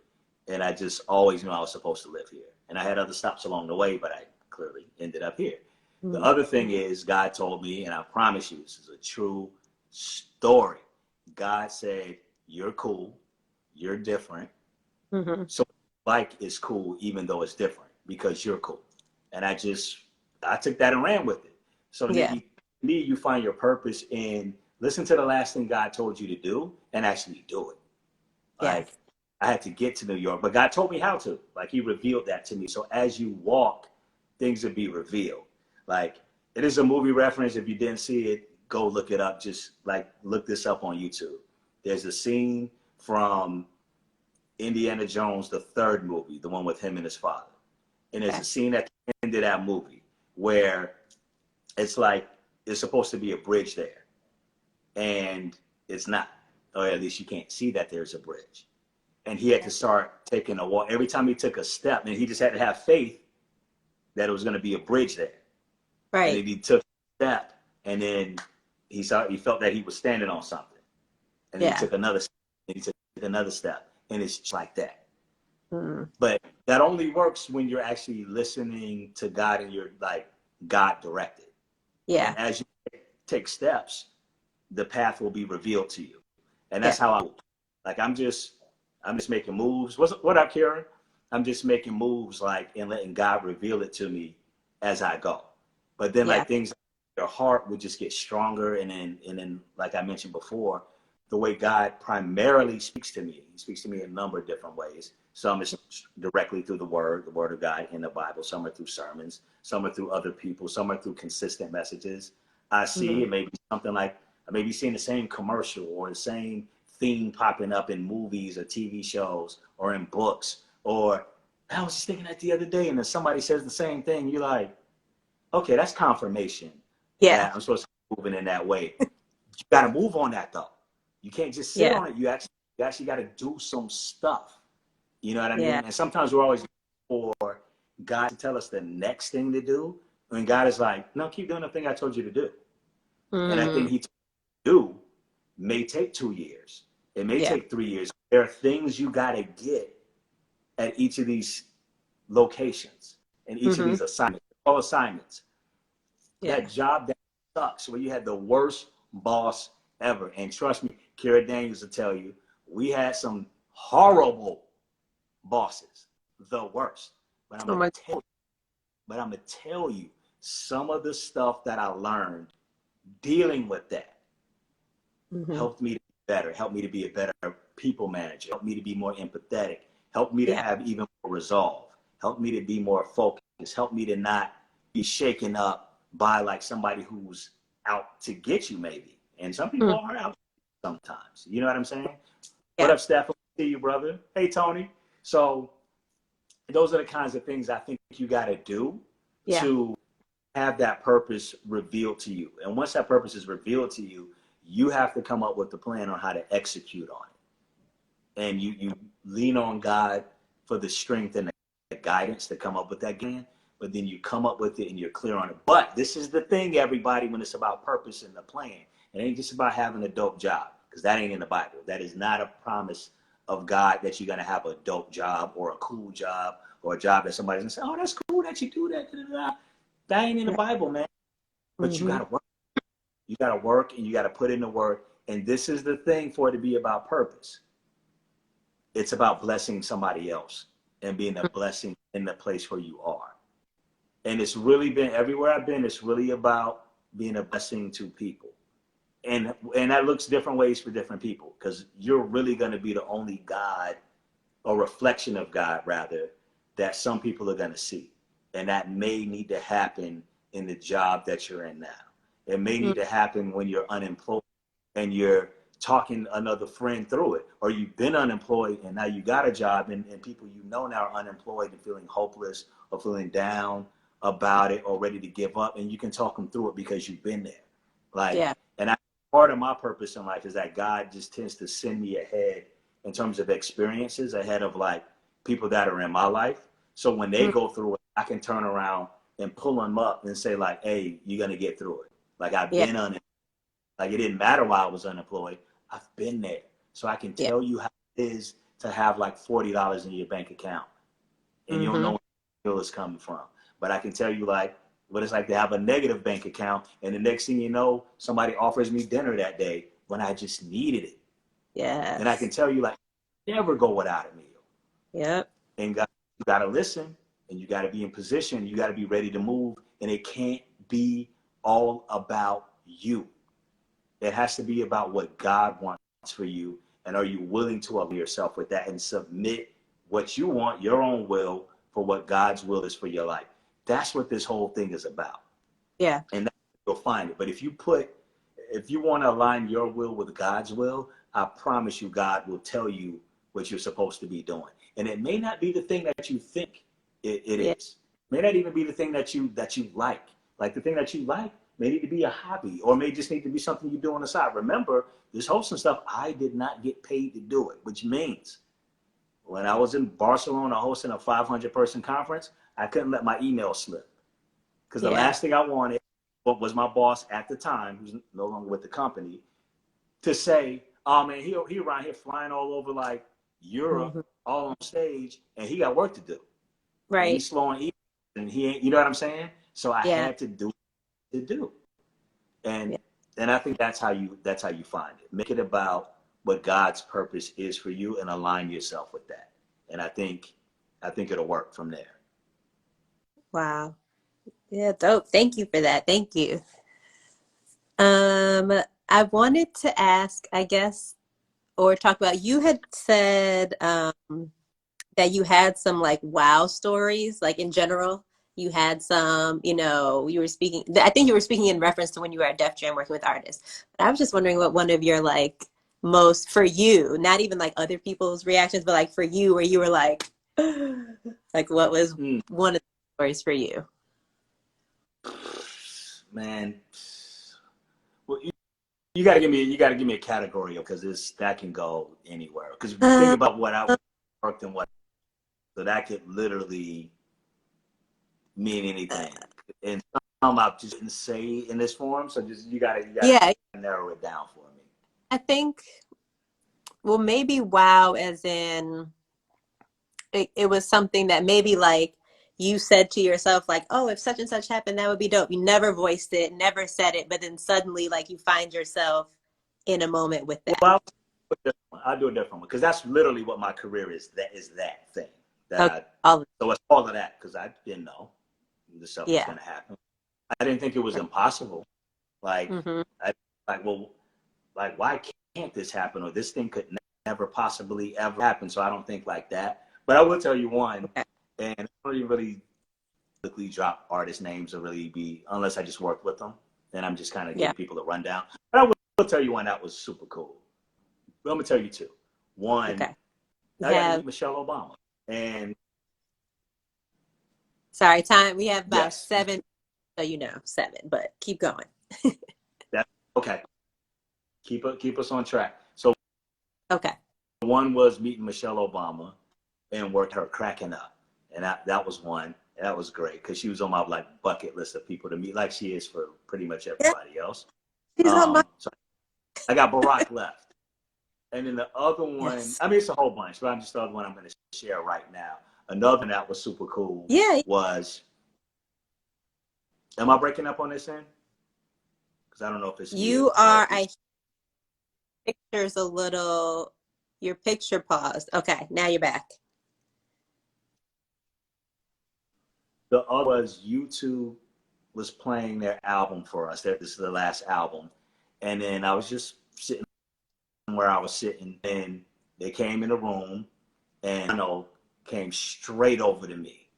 and I just always knew I was supposed to live here. And I had other stops along the way, but I clearly ended up here. The Hmm. other thing is, God told me, and I promise you, this is a true story. God said, "You're cool, you're different. Hmm. So like is cool, even though it's different, because you're cool." And I took that and ran with it. So Yeah. Nikki, me, you find your purpose in listen to the last thing God told you to do and actually do it. Like Yes. I had to get to New York, but God told me how to. Like He revealed that to me. So as you walk, things will be revealed. Like it is a movie reference. If you didn't see it, go look it up. Just like look this up on YouTube. There's a scene from Indiana Jones, the third movie, the one with him and his father. And there's Okay. a scene at the end of that movie where it's like it's supposed to be a bridge there, and it's not, or at least you can't see that there's a bridge. And he had to start taking a walk. Every time he took a step, and he just had to have faith that it was going to be a bridge there. And then Right. he took a step, and then he felt that he was standing on something. And then he Yeah. took another step, and he took another step. And it's just like that. Mm. But that only works when you're actually listening to God and you're like God directed. Yeah. And as you take steps, the path will be revealed to you. And Yeah. that's how I move. Like I'm just making moves. What up, Karen? I'm just making moves like and letting God reveal it to me as I go. But then Yeah. like things, your heart would just get stronger. And then like I mentioned before, the way God primarily speaks to me, he speaks to me in a number of different ways. Some is directly through the word of God in the Bible. Some are through sermons. Some are through other people. Some are through consistent messages. I see Mm-hmm. it may be something like I may be seeing the same commercial or the same theme popping up in movies or TV shows or in books. Or I was just thinking that the other day, and then somebody says the same thing. You're like, okay, that's confirmation Yeah. that I'm supposed to be moving in that way. You got to move on that though. You can't just sit Yeah. on it. You actually got to do some stuff. You know what I Yeah. mean? And sometimes we're always looking for God to tell us the next thing to do. When God is like, no, keep doing the thing I told you to do. And that thing Mm. he told you to do may take 2 years. It may Yeah. take 3 years. There are things you got to get at each of these locations and each of Mm-hmm. these assignments. All assignments. Yeah. That job that sucks, where you had the worst boss ever. And trust me, Kara Daniels will tell you, we had some horrible bosses, the worst. But I'm Oh gonna my. tell you some of the stuff that I learned dealing with that Mm-hmm. helped me to be better, helped me to be a better people manager, helped me to be more empathetic, helped me to Yeah. have even more resolve, helped me to be more focused, helped me to not be shaken up by like somebody who's out to get you maybe. And some people Mm. are out sometimes. You know what I'm saying? What Yeah. up, Steph? See you, brother. Hey, Tony. So those are the kinds of things I think you got to do Yeah. to have that purpose revealed to you. And once that purpose is revealed to you, you have to come up with a plan on how to execute on it. And you lean on God for the strength and the guidance to come up with that plan, but then you come up with it and you're clear on it. But this is the thing, everybody, when it's about purpose and the plan, it ain't just about having a dope job, because that ain't in the Bible. That is not a promise of God that you're going to have a dope job or a cool job or a job that somebody's going to say, oh, that's cool that you do that. Da, da, da. That ain't in the Yeah. Bible, man. But you Mm-hmm. got to work. You got to work and you got to put in the work. And this is the thing for it to be about purpose. It's about blessing somebody else and being a blessing in the place where you are. And it's really been everywhere I've been, it's really about being a blessing to people. And that looks different ways for different people, because you're really going to be the only God or reflection of God rather that some people are going to see. And that may need to happen in the job that you're in now. It may Mm. need to happen when you're unemployed and you're talking another friend through it, or you've been unemployed and now you got a job, and people you know now are unemployed and feeling hopeless or feeling down about it or ready to give up, and you can talk them through it because you've been there. Like, Yeah. and I, part of my purpose in life is that God just tends to send me ahead in terms of experiences ahead of like people that are in my life. So when they Mm. go through it, I can turn around and pull them up and say like, hey, you're going to get through it. Like I've Yeah. been on it. Like it didn't matter why I was unemployed. I've been there. So I can Yeah. tell you how it is to have like $40 in your bank account and you don't Mm-hmm. know where the bill is coming from. But I can tell you like what it's like to have a negative bank account, and the next thing you know, somebody offers me dinner that day when I just needed it. And I can Yes. tell you like never go without a meal. Yep. And God, you got to listen, and you got to be in position. You got to be ready to move, and it can't be all about you. It has to be about what God wants for you. And are you willing to align yourself with that and submit what you want, your own will, for what God's will is for your life? That's what this whole thing is about. Yeah. And that's where you'll find it. But if you want to align your will with God's will, I promise you, God will tell you what you're supposed to be doing. And it may not be the thing that you think it Yeah. is. It may not even be the thing that you like. Like the thing that you like may need to be a hobby, or may just need to be something you do on the side. Remember, this hosting stuff, I did not get paid to do it, which means when I was in Barcelona hosting a 500-person conference, I couldn't let my email slip. Because the Yeah. last thing I wanted, what was my boss at the time, who's no longer with the company, to say, oh man, he around here flying all over like Europe, all on stage, and he got work to do. And Right. he's slow on email, and he ain't, you know what I'm saying? So I Yeah. had to do what to do. And Yeah. and I think that's how you find it. Make it about what God's purpose is for you and align yourself with that. And I think it'll work from there. Wow. Yeah, dope. Thank you for that. Thank you. I wanted to ask, I guess, or talk about, you had said that you had some like wow stories, like in general. You had some, you were speaking, I think you were speaking in reference to when you were at Def Jam working with artists. But I was just wondering what one of your like most, for you, not even like other people's reactions, but like for you, where you were like, like what was one of the stories for you? Man, well, you got to give me a category because that can go anywhere. Because think about what I worked and what, so that could literally mean anything. And some I just didn't say in this form, so just you gotta Yeah, narrow it down for me. I think, well, maybe wow, as in it was something that maybe like you said to yourself, like, oh, if such and such happened, that would be dope. You never voiced it, never said it, but then suddenly like you find yourself in a moment with that. Well, I'll do a different one because that's literally what my career is. That is that thing that Okay. So it's all of that because I didn't know this stuff was Yeah. gonna happen. I didn't think it was impossible. Like, Mm-hmm. well, like why can't this happen, or this thing could never possibly ever happen? So I don't think like that. But I will tell you one, Okay. and I don't really quickly drop artist names or really be unless I just worked with them. Then I'm just kind of Yeah. giving people a rundown. But I will tell you one that was super cool. But I'm gonna tell you two. One, Okay. I got to meet Michelle Obama, and Sorry, time. We have about yes, 7, so 7, but keep going. that okay. Keep us on track. So Okay. one was meeting Michelle Obama and worked her cracking up, and that was one. That was great because she was on my like bucket list of people to meet, like she is for pretty much Yeah, everybody else. she's on my. So I got Barack left, and then the other one. Yes. I mean, it's a whole bunch, but I'm just the other one I'm going to share right now. Another one that was super cool Yeah. was. Am I breaking up on this end? Because I don't know if it's me You or are. if it's. Picture's a little. Your picture paused. Okay, now you're back. The other was YouTube was playing their album for us. This is the last album. And then I was just sitting where I was sitting, and they came in the room, and came straight over to me.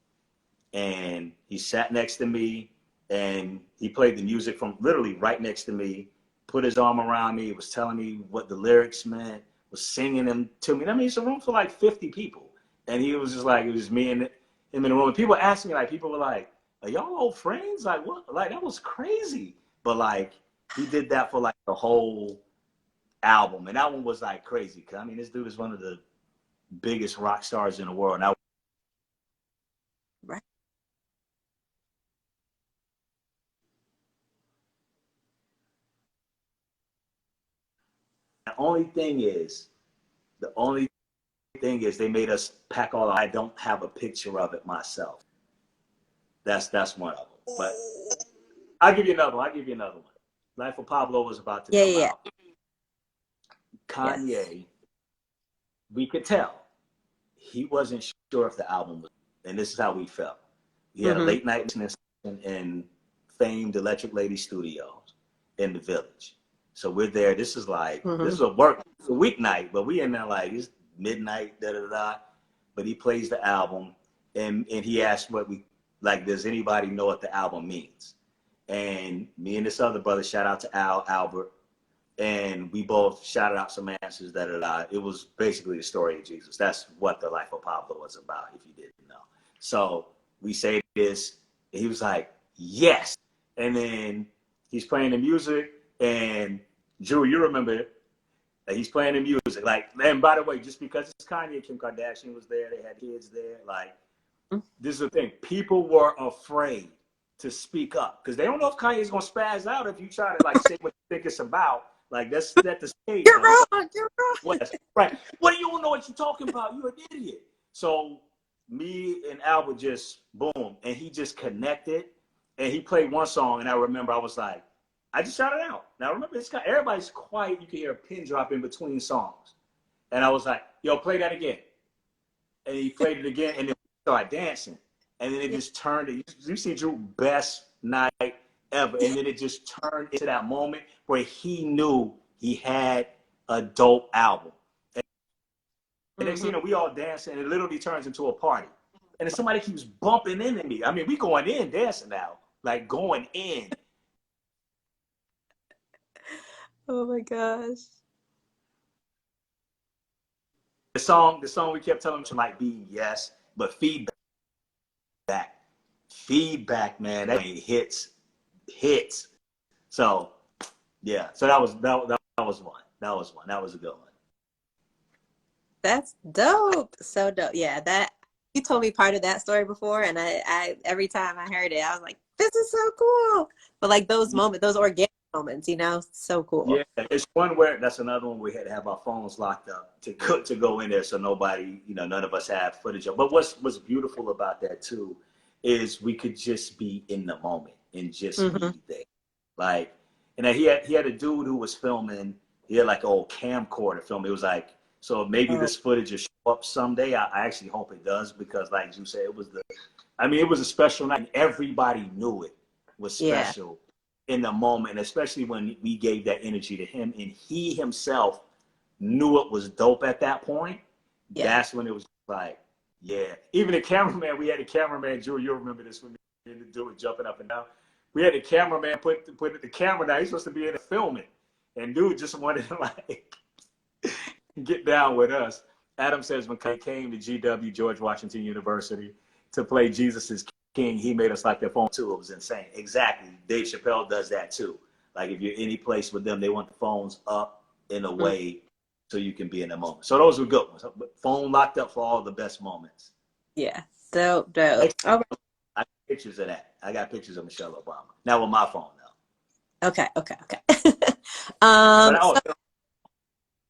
And he sat next to me, and he played the music from literally right next to me, put his arm around me, was telling me what the lyrics meant, was singing them to me. I mean, it's a room for like 50 people. And he was just like, it was me and him in the room. And people asked me, like, people were like, are y'all old friends? Like, what? Like, that was crazy. But like, he did that for like the whole album. And that one was like crazy. Cause I mean, this dude is one of the biggest rock stars in the world. And Right. the only thing is, they made us pack all. I don't have a picture of it myself. That's one of them. But I'll give you another one. Life of Pablo was about to Yeah. come Yeah. out. Yes. Kanye, we could tell he wasn't sure if the album was, and this is how we felt. He had a Mm-hmm. late night listening in famed Electric Lady Studios in the Village. So we're there. This is Mm-hmm. a weeknight, but we in there like it's midnight, da da da. But he plays the album, and he asked what we like. Does anybody know what the album means? And me and this other brother, shout out to Albert, and we both shouted out some answers that it was basically the story of Jesus. That's what the Life of Pablo was about, if you didn't know. So we say this, and he was like, yes. And then he's playing the music, and Drew, you remember it. He's playing the music. Like, and by the way, just because it's Kanye, Kim Kardashian was there, they had kids there. Like, this is the thing. People were afraid to speak up because they don't know if Kanye's gonna spaz out if you try to like say what you think it's about. Like that's set the stage. You're Now. wrong. You're wrong. Right. What do you don't know what you're talking about? You're an idiot. So me and Albert just boom, and he just connected, and he played one song, and I remember I was like, I just shouted out. Now remember, it's got everybody's quiet. You can hear a pin drop in between songs, and I was like, yo, play that again, and he played it again, and then we started dancing, and then it just turned. You see Drew best night ever, and then it just turned into that moment where he knew he had a dope album. And next thing you know, we all dancing, and it literally turns into a party. And then somebody keeps bumping into me. I mean, we going in dancing now, like going in. Oh my gosh. The song we kept telling them might be yes, but feedback, man, that hits. So yeah, so that was one. That was a good one. That's dope. So dope. Yeah, that you told me part of that story before, and I every time I heard it, I was like, this is so cool. But like those moments, those organic moments, so cool. Yeah, it's one where that's another one we had to have our phones locked up to go in there so nobody, none of us have footage of. But what's beautiful about that too is we could just be in the moment and just be there. Like, and he had a dude who was filming. He had like an old camcorder film. It was like, so maybe this footage will show up someday. I actually hope it does because, like you said, it was a special night. And everybody knew it was special in the moment, especially when we gave that energy to him, and he himself knew it was dope at that point. Yeah. That's when it was like, yeah. Even the cameraman, we had a cameraman, Drew, you'll remember this when we had to do it jumping up and down. We had the cameraman put the camera down. He's supposed to be in the filming, and dude just wanted to like get down with us. Adam says when Kanye came to GW, George Washington University, to play Jesus is King, he made us like their phone too. It was insane. Exactly. Dave Chappelle does that too. Like if you're any place with them, they want the phones up in a way so you can be in the moment. So those were good ones. Phone locked up for all the best moments. Yeah. Dope. I got pictures of that. I got pictures of Michelle Obama. Now with my phone though. Okay.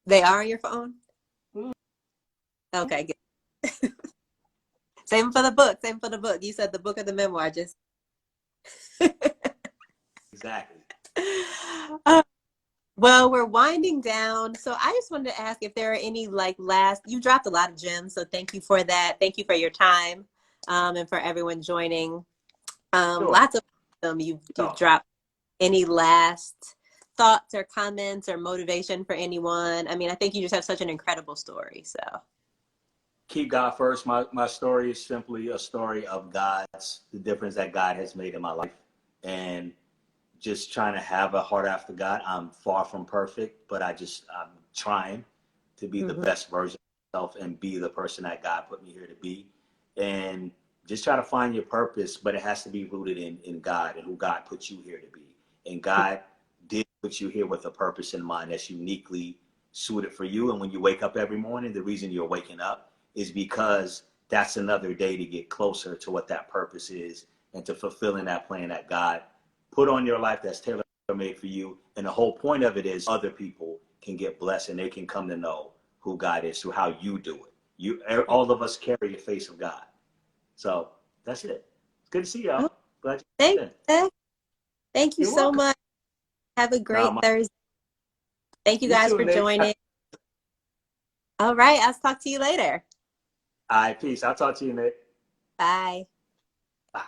They are on your phone? Okay, good. Same for the book. You said the book of the memoir just. Exactly. Well, we're winding down. So I just wanted to ask if there are any you dropped a lot of gems. So thank you for that. Thank you for your time and for everyone joining. Sure. Lots of them you've dropped. Any last thoughts or comments or motivation for anyone? I mean, I think you just have such an incredible story. So. Keep God first. My story is simply a story of the difference that God has made in my life. And just trying to have a heart after God. I'm far from perfect, but I'm trying to be the best version of myself and be the person that God put me here to be. And just try to find your purpose, but it has to be rooted in God and who God put you here to be. And God did put you here with a purpose in mind that's uniquely suited for you. And when you wake up every morning, the reason you're waking up is because that's another day to get closer to what that purpose is and to fulfilling that plan that God put on your life that's tailor-made for you. And the whole point of it is other people can get blessed and they can come to know who God is through how you do it. All of us carry the face of God. So that's it. It's good to see y'all. Glad you're Thank you so much. Have a great Thursday. Thank you guys for joining. All right. I'll talk to you later. All right, peace. I'll talk to you, Nick. Bye. Bye.